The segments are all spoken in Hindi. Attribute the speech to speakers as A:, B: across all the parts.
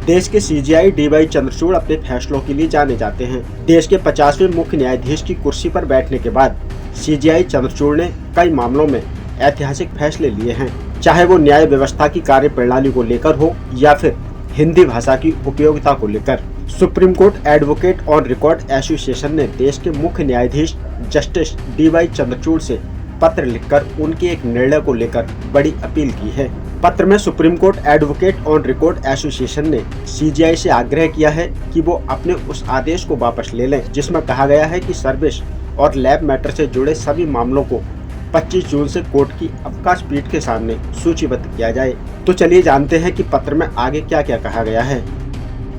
A: देश के सीजेआई डीवाई चंद्रचूड़ अपने फैसलों के लिए जाने जाते हैं। देश के 50वें मुख्य न्यायाधीश की कुर्सी पर बैठने के बाद सीजेआई चंद्रचूड़ ने कई मामलों में ऐतिहासिक फैसले लिए हैं, चाहे वो न्याय व्यवस्था की कार्य प्रणाली को लेकर हो या फिर हिंदी भाषा की उपयोगिता को लेकर। Supreme court advocate on record association ने देश के मुख्य न्यायाधीश जस्टिस डीवाई चंद्रचूड़ से पत्र लिखकर उनके एक निर्णय को लेकर बड़ी अपील की है। पत्र में supreme court advocate on record association ने सीजेआई से आग्रह किया है कि वो अपने उस आदेश को वापस ले लें जिसमें कहा गया है कि सर्विस और लैब मैटर से जुड़े सभी मामलों को 25 जून से कोर्ट की अवकाश पीठ के सामने सूचीबद्ध किया जाए। तो चलिए जानते हैं कि पत्र में आगे क्या क्या कहा गया है।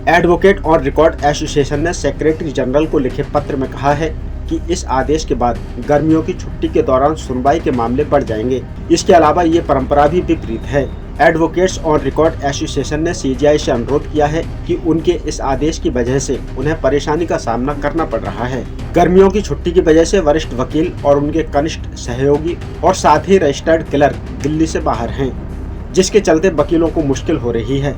A: एडवोकेट ऑन रिकॉर्ड एसोसिएशन ने सेक्रेटरी जनरल को लिखे पत्र में कहा है कि इस आदेश के बाद गर्मियों की छुट्टी के दौरान सुनवाई के मामले बढ़ जाएंगे। इसके अलावा ये परंपरा भी विपरीत है। एडवोकेट्स ऑन रिकॉर्ड एसोसिएशन ने सीजेआई से अनुरोध किया है कि उनके इस आदेश की वजह से उन्हें परेशानी का सामना करना पड़ रहा है। गर्मियों की छुट्टी की वजह से वरिष्ठ वकील और उनके कनिष्ठ सहयोगी और साथ ही रजिस्टर्ड क्लर्क दिल्ली से बाहर हैं, जिसके चलते वकीलों को मुश्किल हो रही है।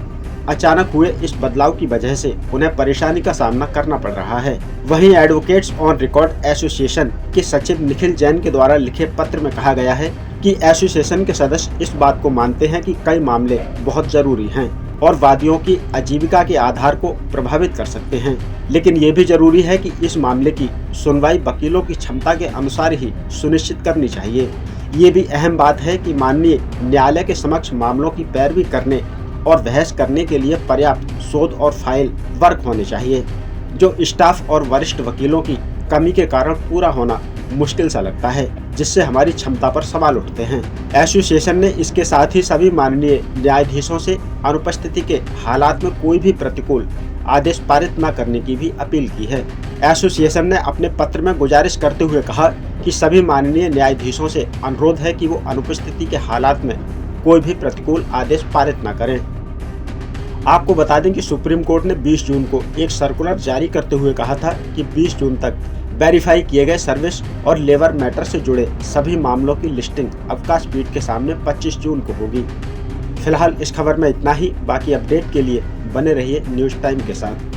A: अचानक हुए इस बदलाव की वजह से उन्हें परेशानी का सामना करना पड़ रहा है। वहीं एडवोकेट्स ऑन रिकॉर्ड एसोसिएशन के सचिव निखिल जैन के द्वारा लिखे पत्र में कहा गया है कि एसोसिएशन के सदस्य इस बात को मानते हैं कि कई मामले बहुत जरूरी हैं और वादियों की आजीविका के आधार को प्रभावित कर सकते हैं, लेकिन ये भी जरूरी है कि इस मामले की सुनवाई वकीलों की क्षमता के अनुसार ही सुनिश्चित करनी चाहिए। ये भी अहम बात है कि माननीय न्यायालय के समक्ष मामलों की पैरवी करने और बहस करने के लिए पर्याप्त शोध और फाइल वर्क होने चाहिए, जो स्टाफ और वरिष्ठ वकीलों की कमी के कारण पूरा होना मुश्किल सा लगता है, जिससे हमारी क्षमता पर सवाल उठते हैं। एसोसिएशन ने इसके साथ ही सभी माननीय न्यायाधीशों से अनुपस्थिति के हालात में कोई भी प्रतिकूल आदेश पारित न करने की भी अपील की है। एसोसिएशन ने अपने पत्र में गुजारिश करते हुए कहा कि सभी माननीय न्यायाधीशों से अनुरोध है कि वो अनुपस्थिति के हालात में कोई भी प्रतिकूल आदेश पारित न करें। आपको बता दें कि सुप्रीम कोर्ट ने 20 जून को एक सर्कुलर जारी करते हुए कहा था कि 20 जून तक वेरीफाई किए गए सर्विस और लेबर मैटर से जुड़े सभी मामलों की लिस्टिंग अवकाश पीठ के सामने 25 जून को होगी। फिलहाल इस खबर में इतना ही। बाकी अपडेट के लिए बने रहिए न्यूज टाइम के साथ।